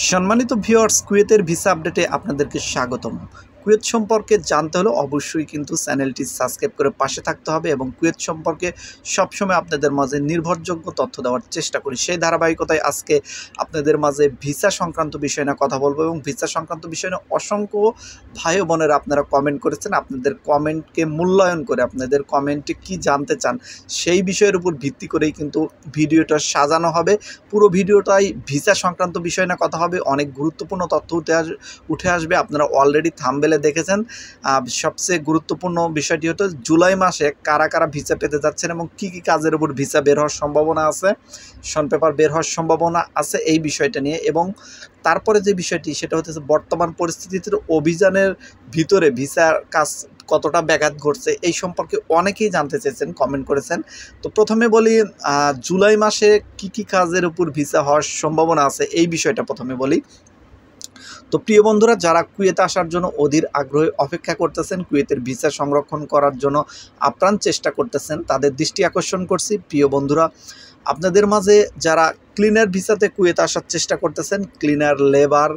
সম্মানিত ভিউয়ার্স, কুয়েতের ভিসা আপডেটে আপনাদেরকে স্বাগতম। কুয়েত সম্পর্কে জানতে হলে অবশ্যই কিন্তু চ্যানেলটি সাবস্ক্রাইব করে পাশে থাকতে হবে এবং কুয়েত সম্পর্কে সবসময় আপনাদের মাঝে নির্ভরযোগ্য তথ্য দেওয়ার চেষ্টা করি। সেই ধারাবাহিকতায় আজকে আপনাদের মাঝে ভিসা সংক্রান্ত বিষয় নিয়ে কথা বলবো এবং ভিসা সংক্রান্ত বিষয় নিয়ে অসংখ্য ভাই ও বোনেরা আপনারা কমেন্ট করেছেন। আপনাদের কমেন্টকে মূল্যায়ন করে আপনাদের কমেন্টে কি জানতে চান সেই বিষয়ের উপর ভিত্তি করেই কিন্তু ভিডিওটা সাজানো হবে। পুরো ভিডিওটাই ভিসা সংক্রান্ত বিষয় নিয়ে কথা হবে। অনেক গুরুত্বপূর্ণ তথ্য উঠে আসবে। আপনারা অলরেডি থাম্বনেলে দেখেছেন। সবচেয়ে গুরুত্বপূর্ণ বিষয়টি হলো জুলাই মাসে কারা কারা ভিসা পেতে যাচ্ছেন এবং কি কি কাজের উপর ভিসা বের হওয়ার সম্ভাবনা আছে, শন পেপার বের হওয়ার সম্ভাবনা আছে এই বিষয়টা নিয়ে। এবং তারপরে যে বিষয়টি সেটা হচ্ছে বর্তমান পরিস্থিতিতে অভিযানের ভিতরে ভিসার কাজ কতটা ব্যাঘাত ঘটছে এই সম্পর্কে অনেকেই জানতে চেয়েছেন, কমেন্ট করেছেন। তো প্রথমে বলি, জুলাই মাসে কি কি কাজের উপর ভিসা হওয়ার সম্ভাবনা আছে এই বিষয়টা প্রথমে বলি। তো প্রিয় বন্ধুরা, যারা কুয়েতে আসার জন্য অধীর আগ্রহে অপেক্ষা করতেছেন, কুয়েতের ভিসা সংরক্ষণ করার জন্য আপ্রাণ চেষ্টা করতেছেন, তাদের দৃষ্টি আকর্ষণ করছি। প্রিয় বন্ধুরা, আপনাদের মাঝে যারা ক্লিনার ভিসাতে কুয়েতে আসার চেষ্টা করতেছেন, ক্লিনার লেবার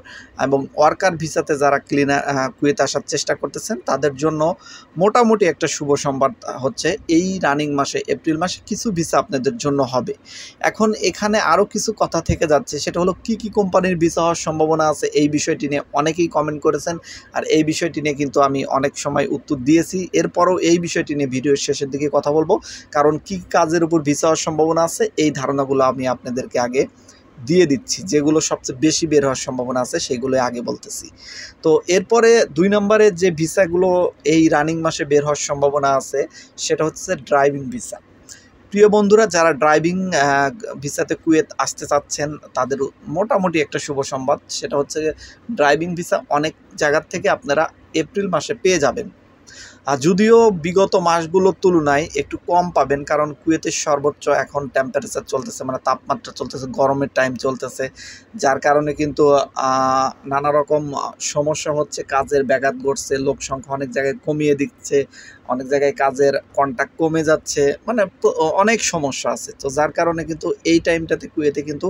এবং ওয়ার্কার ভিসাতে যারা কুয়েতে আসার চেষ্টা করতেছেন, তাদের জন্য মোটামুটি একটা শুভ সংবাদ হচ্ছে এই রানিং মাসে এপ্রিল মাসে কিছু ভিসা আপনাদের জন্য হবে। এখন এখানে আরও কিছু কথা থেকে যাচ্ছে, সেটা হলো কি কি কোম্পানির ভিসা হওয়ার সম্ভাবনা আছে এই বিষয়টি নিয়ে অনেকেই কমেন্ট করেছেন। আর এই বিষয়টি নিয়ে কিন্তু আমি অনেক সময় উত্তর দিয়েছি। এরপরও এই বিষয়টি নিয়ে ভিডিওর শেষের দিকে কথা বলবো, কারণ কি কাজের উপর ভিসা হওয়ার সম্ভাবনা আছে এই ধারণাগুলো আমি আপনাদেরকে আগে দিয়ে দিচ্ছি। যেগুলো সবচেয়ে বেশি বের হওয়ার সম্ভাবনা আছে সেগুলো আগে বলতেছি। তো এরপরে 2 নম্বরে যে ভিসাগুলো এই রানিং মাসে বের হওয়ার সম্ভাবনা আছে সেটা হচ্ছে ড্রাইভিং ভিসা। প্রিয় বন্ধুরা, যারা ড্রাইভিং ভিসাতে কুয়েত আসতে চাচ্ছেন তাদের মোটামুটি একটা শুভ সংবাদ, সেটা হচ্ছে ড্রাইভিং ভিসা অনেক জায়গার থেকে আপনারা এপ্রিল মাসে পেয়ে যাবেন। যদিও বিগত মাসগুলোর তুলনায় একটু কম পাবেন, কারণ কুয়েতের সর্বোচ্চ এখন টেম্পারেচার চলতেছে, মানে তাপমাত্রা চলতেছে, গরমের টাইম চলতেছে, যার কারণে কিন্তু নানা রকম সমস্যা হচ্ছে, কাজের ব্যাঘাত ঘটছে, লোক সংখ্যা অনেক জায়গায় কমিয়ে দিচ্ছে, অনেক জায়গায় কাজের কন্ট্যাক্ট কমে যাচ্ছে, মানে অনেক সমস্যা আছে। তো যার কারণে কিন্তু এই টাইমটাতে কুয়েতে কিন্তু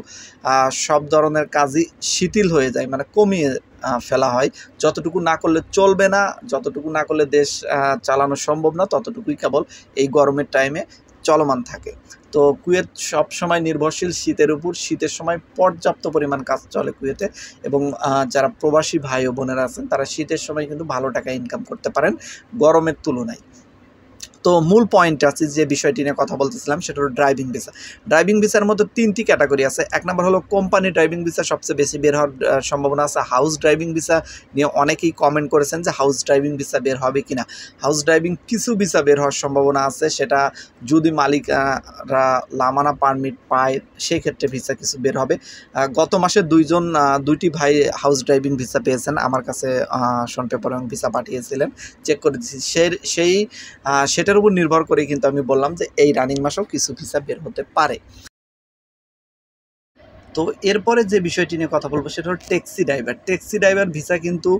সব ধরনের কাজই শিথিল হয়ে যায়, মানে কমিয়ে ফেলা হয়। যতটুকু না করলে চলবে না, যতটুকু না করলে দেশ চালানো সম্ভব না, ততটুকুই কেবল এই গরমের টাইমে চলমান থাকে। তো কুয়েত সব সময় নির্ভরশীল শীতের উপর। শীতের সময় পর্যাপ্ত পরিমাণ কাজ চলে কুয়েতে এবং যারা প্রবাসী ভাই ও বোনেরা আছেন তারা শীতের সময় কিন্তু ভালো টাকা ইনকাম করতে পারেন গরমের তুলনায়। তো মূল পয়েন্ট আছে যে বিষয়টি নিয়ে কথা বলতেছিলাম সেটা হলো ড্রাইভিং ভিসা। ড্রাইভিং ভিসার মধ্যে 3টি ক্যাটাগরি আছে। 1 নম্বর হলো কোম্পানি ড্রাইভিং ভিসা, সবচেয়ে বেশি বের হওয়ার সম্ভাবনা আছে। হাউস ড্রাইভিং ভিসা নিয়ে অনেকেই কমেন্ট করেছেন যে হাউস ড্রাইভিং ভিসা বের হবে কিনা। হাউস ড্রাইভিং কিছু ভিসা বের হওয়ার সম্ভাবনা আছে, সেটা যদি মালিকরা লামানা পারমিট পায় সেই ক্ষেত্রে ভিসা কিছু বের হবে। গত মাসে 2টি ভাই হাউস ড্রাইভিং ভিসা পেয়েছেন, আমার কাছে শন পেপার এবং ভিসা পাঠিয়েছিলেন, চেক করেছি। সেটার উপর নির্ভর করে কিন্তু আমি বললাম যে এই রানিং মাসেও কিছু ভিসা বের হতে পারে। তো এরপরে যে বিষয়টি নিয়ে কথা বলবো সেটা হলো taxi driver. Taxi driver visa কিন্তু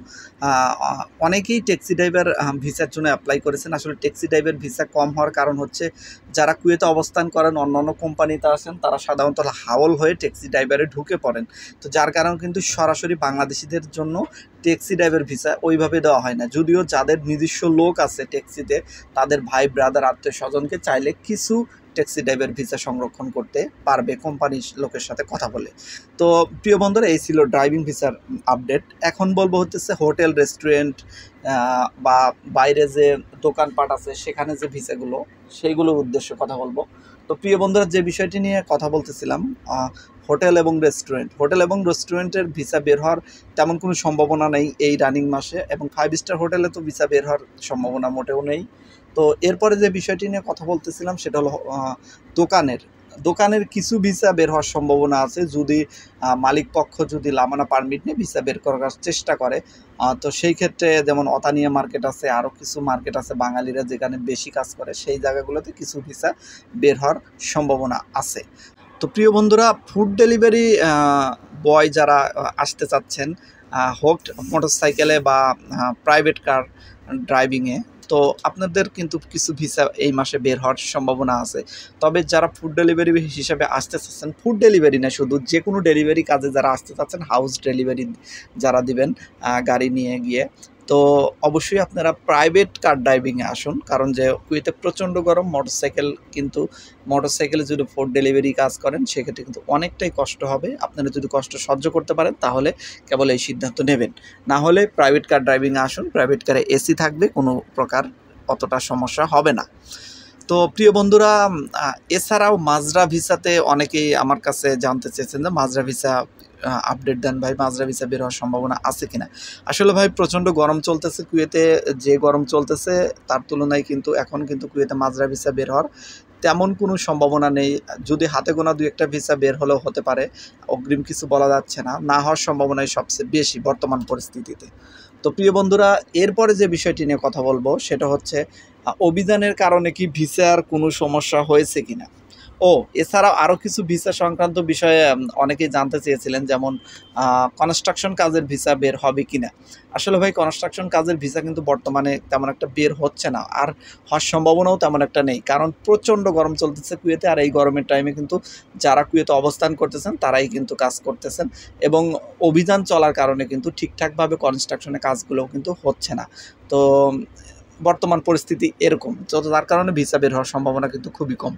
অনেকেই ট্যাক্সি ড্রাইভার ভিসার জন্য অ্যাপ্লাই করেছেন। আসলে ট্যাক্সি ড্রাইভার ভিসা কম হওয়ার কারণ হচ্ছে যারা কুয়েতে অবস্থান করেন, অন্যান্য কোম্পানিতে আসেন, তারা সাধারণত হাওল হয়ে ট্যাক্সি ড্রাইভারে ঢুকে পড়েন। তো যার কারণ কিন্তু সরাসরি বাংলাদেশিদের জন্য ট্যাক্সি ড্রাইভার ভিসা ওইভাবে দেওয়া হয় না। যদিও যাদের নিজস্ব লোক আছে ট্যাক্সিতে, তাদের ভাই ব্রাদার আত্মীয় স্বজনকে চাইলে কিছু ট্যাক্সি ড্রাইভার ভিসা সংরক্ষণ করতে পারবে কোম্পানির লোকের সাথে কথা বলে। তো প্রিয় বন্ধুরা, এই ছিল ড্রাইভিং ভিসার আপডেট। এখন বলবো হচ্ছে হোটেল, রেস্টুরেন্ট বা বাইরে যে দোকানপাট আছে সেখানে যে ভিসাগুলো, সেইগুলোর উদ্দেশ্যে কথা বলবো। তো প্রিয় বন্ধুরা, যে বিষয়টি নিয়ে কথা বলতেছিলাম, হোটেল এবং রেস্টুরেন্টের ভিসা বের হওয়ার তেমন কোনো সম্ভাবনা নেই এই রানিং মাসে, এবং 5 স্টার হোটেলে তো ভিসা বের হওয়ার সম্ভাবনা মোটেও নেই। তো এরপরে যে বিষয়টি নিয়ে কথা বলতেছিলাম সেটা হলো দোকানের কিছু ভিসা বের হওয়ার সম্ভাবনা আছে, যদি মালিক পক্ষ যদি লামানা পারমিট নিয়ে ভিসা বের করার চেষ্টা করে। তো সেই ক্ষেত্রে যেমন অতানিয়া মার্কেট আছে, আরও কিছু মার্কেট আছে বাঙালিরা যেখানে বেশি কাজ করে, সেই জায়গাগুলোতে কিছু ভিসা বের হওয়ার সম্ভাবনা আছে। তো প্রিয় বন্ধুরা, ফুড ডেলিভারি বয় যারা আসতে চাচ্ছেন, হোক মোটরসাইকেলে বা প্রাইভেট কার ড্রাইভিংয়ে, তো আপনাদের কিন্তু কিছু ভিসা এই মাসে বের হওয়ার সম্ভাবনা আছে। তবে যারা ফুড ডেলিভারি হিসাবে আসতে চাচ্ছেন, ফুড ডেলিভারি না শুধু, যে কোনো ডেলিভারি কাজে যারা আসতে চাচ্ছেন, হাউস ডেলিভারি যারা দিবেন গাড়ি নিয়ে গিয়ে, তো অবশ্যই আপনারা প্রাইভেট কার ড্রাইভিংয়ে আসুন। কারণ যে কুয়েতে প্রচণ্ড গরম, মোটরসাইকেলে যদি ফুড ডেলিভারি কাজ করেন সেক্ষেত্রে কিন্তু অনেকটাই কষ্ট হবে। আপনারা যদি কষ্ট সহ্য করতে পারেন তাহলে কেবল এই সিদ্ধান্ত নেবেন, না হলে প্রাইভেট কার ড্রাইভিংয়ে আসুন। প্রাইভেট কারে এসি থাকবে, কোনো প্রকার অতটা সমস্যা হবে না। তো প্রিয় বন্ধুরা, এছাড়াও মাজরা ভিসাতে অনেকেই আমার কাছে জানতে চেয়েছেন যে মাজরা ভিসা আপডেট দেন ভাই, মাজরা ভিসা বের হওয়ার সম্ভাবনা আছে কিনা। আসলে ভাই প্রচণ্ড গরম চলতেছে কুয়েতে, যে গরম চলতেছে তার তুলনায় কিন্তু এখন কিন্তু কুয়েতে মাজরা ভিসা বের হওয়ার তেমন কোনো সম্ভাবনা নেই। যদি হাতে গোনা 2-1টা ভিসা বের হলেও হতে পারে, অগ্রিম কিছু বলা যাচ্ছে না, না হওয়ার সম্ভাবনাই সবচেয়ে বেশি বর্তমান পরিস্থিতিতে। তো প্রিয় বন্ধুরা, এরপরে যে বিষয়টি নিয়ে কথা বলবো সেটা হচ্ছে অভিযানের কারণে কি ভিসার কোনো সমস্যা হয়েছে কিনা। এছাড়াও আরও কিছু ভিসা সংক্রান্ত বিষয়ে অনেকেই জানতে চেয়েছিলেন, যেমন কনস্ট্রাকশন কাজের ভিসা বের হবে কিনা। আসলে ভাই কনস্ট্রাকশন কাজের ভিসা কিন্তু বর্তমানে তেমন একটা বের হচ্ছে না, আর হওয়ার সম্ভাবনাও তেমন একটা নেই, কারণ প্রচণ্ড গরম চলতেছে কুয়েতে। আর এই গরমের টাইমে কিন্তু যারা কুয়েতে অবস্থান করতেছেন তারাই কিন্তু কাজ করতেছেন, এবং অভিযান চলার কারণে কিন্তু ঠিকঠাকভাবে কনস্ট্রাকশনের কাজগুলোও কিন্তু হচ্ছে না। তো বর্তমান পরিস্থিতি এরকম, তো তার কারণে ভিসা বের হওয়ার সম্ভাবনা কিন্তু খুবই কম।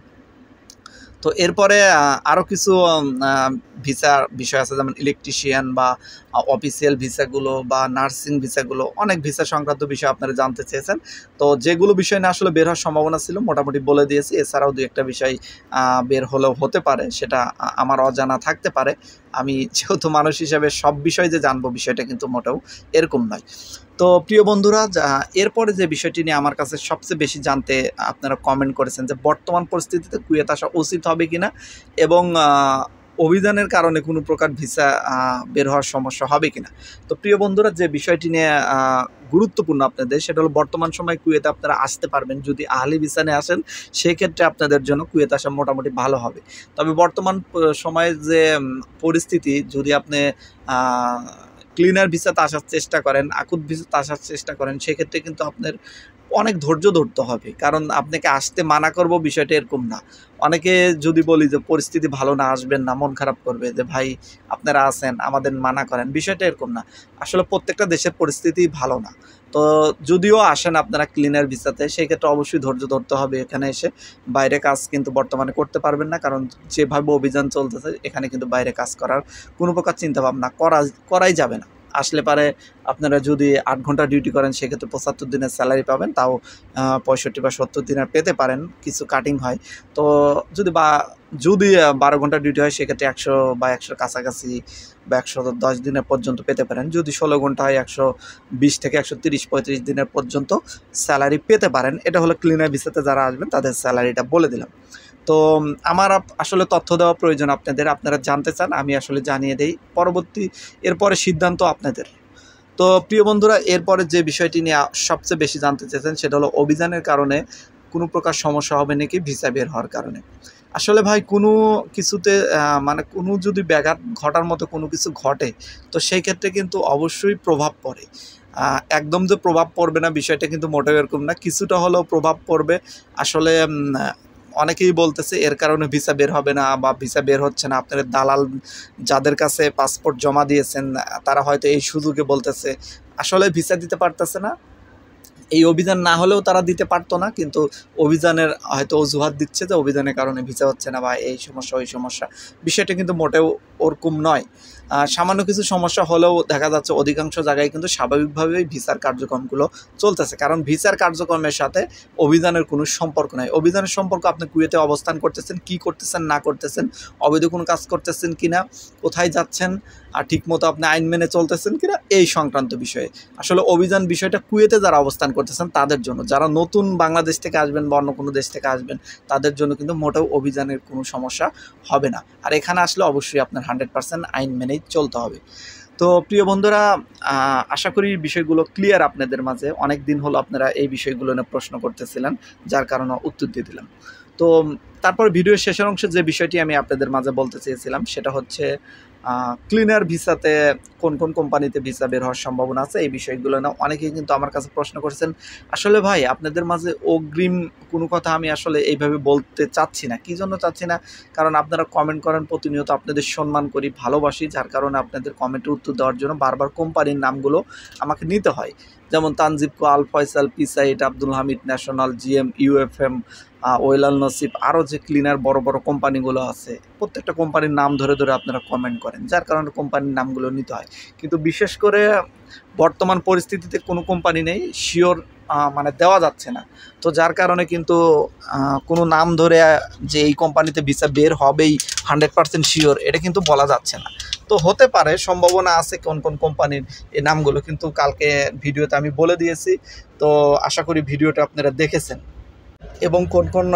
তো এরপরে আরও কিছু ভিসার বিষয় আছে, যেমন ইলেকট্রিশিয়ান বা অফিসিয়াল ভিসাগুলো বা নার্সিং ভিসাগুলো, অনেক ভিসা সংক্রান্ত বিষয় আপনারা জানতে চেয়েছেন। তো যেগুলো বিষয় না আসলে বের হওয়ার সম্ভাবনা ছিল মোটামুটি বলে দিয়েছি। এছাড়াও 2-1টা বিষয় বের হলেও হতে পারে, সেটা আমার অজানা থাকতে পারে। আমি যেহেতু মানুষ হিসাবে সব বিষয় যে জানবো বিষয়টা কিন্তু মোটেও এরকম নয়। তো প্রিয় বন্ধুরা, এরপরে যে বিষয়টি নিয়ে আমার কাছে সবচেয়ে বেশি জানতে আপনারা কমেন্ট করেছেন যে বর্তমান পরিস্থিতিতে কুয়েত আসা উচিত হবে কিনা, এবং অভিযানের কারণে কোনো প্রকার ভিসা বের হওয়ার সমস্যা হবে কিনা। তো প্রিয় বন্ধুরা, যে বিষয়টি নিয়ে গুরুত্বপূর্ণ আপনাদের, সেটা হলো বর্তমান সময় কুয়েতে আপনারা আসতে পারবেন যদি আহলি ভিসা নিয়ে আসেন, সেক্ষেত্রে আপনাদের জন্য কুয়েত আসা মোটামুটি ভালো হবে। তবে বর্তমান সময়ের যে পরিস্থিতি, যদি আপনি ক্লিনার ভিসাতে আসার চেষ্টা করেন, আকুত ভিসাতে আসার চেষ্টা করেন, সেক্ষেত্রে কিন্তু আপনার অনেক ধৈর্য ধরতে হবে, কারণ আপনাকে আসতে মানা করব বিষয়টা এরকম না। অনেকে যদি বলি যে পরিস্থিতি ভালো না, আসবেন না, মন খারাপ করবে যে ভাই আপনারা আছেন আমাদের মানা করেন, বিষয়টা এরকম না। আসলে প্রত্যেকটা দেশের পরিস্থিতি ভালো না। তো যদিও আসেন আপনারা ক্লিনার ভিসাতে, সেই ক্ষেত্রে অবশ্যই ধৈর্য ধরতে হবে। এখানে এসে বাইরে কাজ কিন্তু বর্তমানে করতে পারবেন না, কারণ যেভাবে অভিযান চলতেছে এখানে কিন্তু বাইরে কাজ করার কোনো প্রকার চিন্তাভাবনা করাই যাবে না। আসলে পারে আপনারা যদি 8 ঘন্টা ডিউটি করেন সেক্ষেত্রে 75 দিনের স্যালারি পাবেন, তাও 65 বা 70 দিনের পেতে পারেন, কিছু কাটিং হয়। তো যদি 12 ঘন্টা ডিউটি হয় সেক্ষেত্রে 100 বা 100 কাছাকাছি বা 110 দিনের পর্যন্ত পেতে পারেন। যদি 16 ঘন্টা হয় 120 থেকে 130-35 দিনের পর্যন্ত স্যালারি পেতে পারেন। এটা হলো ক্লিনার ভিসাতে যারা আসবেন তাদের স্যালারিটা বলে দিলাম। তো আমার আসলে তথ্য দেওয়া প্রয়োজন আপনাদের, আপনারা জানতে চান আমি আসলে জানিয়ে দেই, এরপরে সিদ্ধান্ত আপনাদের। তো প্রিয় বন্ধুরা, এরপরে যে বিষয়টি নিয়ে সবচেয়ে বেশি জানতে চেয়েছেন সেটা হলো অভিযানের কারণে কোনো প্রকার সমস্যা হবে নাকি ভিসা বের হওয়ার কারণে। আসলে ভাই কোনো কিছুতে মানে কোনো যদি ব্যাঘাত ঘটার মতো কোনো কিছু ঘটে, তো সেই ক্ষেত্রে কিন্তু অবশ্যই প্রভাব পড়ে। একদম যে প্রভাব পড়বে না বিষয়টা কিন্তু মোটেও এরকম না, কিছুটা হলেও প্রভাব পড়বে। আসলে অনেকেই বলতেছে এর কারণে ভিসা বের হবে না বা ভিসা বের হচ্ছে না। আপনাদের দালাল যাদের কাছে পাসপোর্ট জমা দিয়েছেন তারা হয়তো এই সুযোগে বলতেছে আসলে ভিসা দিতে পারতেছে না। এই অভিযান না হলেও তারা দিতে পারতো না, কিন্তু অভিযানের হয়তো অজুহাত দিচ্ছে যে অভিযানের কারণে ভিসা হচ্ছে না বা এই সমস্যা ওই সমস্যা। বিষয়টা কিন্তু মোটেও ওরকম নয়। সামান্য কিছু সমস্যা হলেও দেখা যাচ্ছে অধিকাংশ জায়গায় কিন্তু স্বাভাবিকভাবেই ভিসার কার্যক্রমগুলো চলতেছে, কারণ ভিসার কার্যক্রমের সাথে অভিযানের কোনো সম্পর্ক নাই। অভিযানের সম্পর্ক আপনি কুয়েতে অবস্থান করতেছেন, কি করতেছেন না করতেছেন, অবৈধ কোনো কাজ করতেছেন কিনা, কোথায় যাচ্ছেন, আর ঠিকমতো আপনি আইন মেনে চলতেছেন কিনা, এই সংক্রান্ত বিষয়ে। আসলে অভিযান বিষয়টা কুয়েতে যারা অবস্থান করতেছেন তাদের জন্য, যারা নতুন বাংলাদেশ থেকে আসবেন বা অন্য কোনো দেশ থেকে আসবেন তাদের জন্য কিন্তু মোটেও অভিযানের কোনো সমস্যা হবে না। আর এখানে আসলে অবশ্যই আপনার 100% আইন মেনেই চলতে হবে। তো প্রিয় বন্ধুরা, আশা করি বিষয়গুলো ক্লিয়ার আপনাদের মাঝে। অনেক দিন হলো আপনারা এই বিষয়গুলো নিয়ে প্রশ্ন করতেছিলেন, যার কারণে উত্তর দিয়ে দিলাম। তো তারপর ভিডিওর শেষের অংশে যে বিষয়টি আমি আপনাদের মাঝে বলতে চেয়েছিলাম সেটা হচ্ছে ক্লিনার ভিসাতে কোন কোন কোম্পানিতে ভিসা বের হওয়ার সম্ভাবনা আছে, এই বিষয়গুলো না অনেকেই কিন্তু আমার কাছে প্রশ্ন করেছেন। আসলে ভাই আপনাদের মাঝে অগ্রিম কোনো কথা আমি আসলে এইভাবে বলতে চাচ্ছি না। কী জন্য চাচ্ছি না? কারণ আপনারা কমেন্ট করেন প্রতিনিয়ত, আপনাদের সম্মান করি, ভালোবাসি, যার কারণে আপনাদের কমেন্টে উত্তর দেওয়ার জন্য বারবার কোম্পানির নামগুলো আমাকে নিতে হয়। যেমন তানজিব, আল ফয়সাল, পিসাইট, Abdul Hamid, national, GM, UFM, ওয়েলাল নসিব, আরও যে ক্লিনার বড় বড় কোম্পানিগুলো আছে প্রত্যেকটা কোম্পানির নাম ধরে ধরে আপনারা কমেন্ট করেন, যার কারণে কোম্পানির নামগুলো নিতে হয়। কিন্তু বিশেষ করে বর্তমান পরিস্থিতিতে কোনো কোম্পানি নেই শিওর, মানে দেওয়া যাচ্ছে না। তো যার কারণে কিন্তু কোনো নাম ধরে যে এই কোম্পানিতে ভিসা বের হবেই 100% শিওর এটা কিন্তু বলা যাচ্ছে না। তো হতে পারে, সম্ভাবনা আছে কোন কোন কোম্পানির এই নামগুলো কিন্তু কালকে ভিডিওতে আমি বলে দিয়েছি। তো আশা করি ভিডিওটা আপনারা দেখেছেন এবং কোন কোন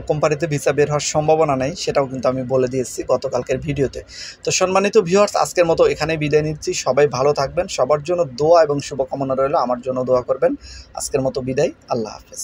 কোম্পানিতে ভিসা বের হওয়ার সম্ভাবনা নেই সেটাও কিন্তু আমি বলে দিয়েছি গতকালকের ভিডিওতে। তো সম্মানিত ভিউয়ার্স, আজকের মতো এখানেই বিদায় নিচ্ছি। সবাই ভালো থাকবেন, সবার জন্য দোয়া এবং শুভকামনা রইল, আমার জন্য দোয়া করবেন। আজকের মতো বিদায়, আল্লাহ হাফেজ।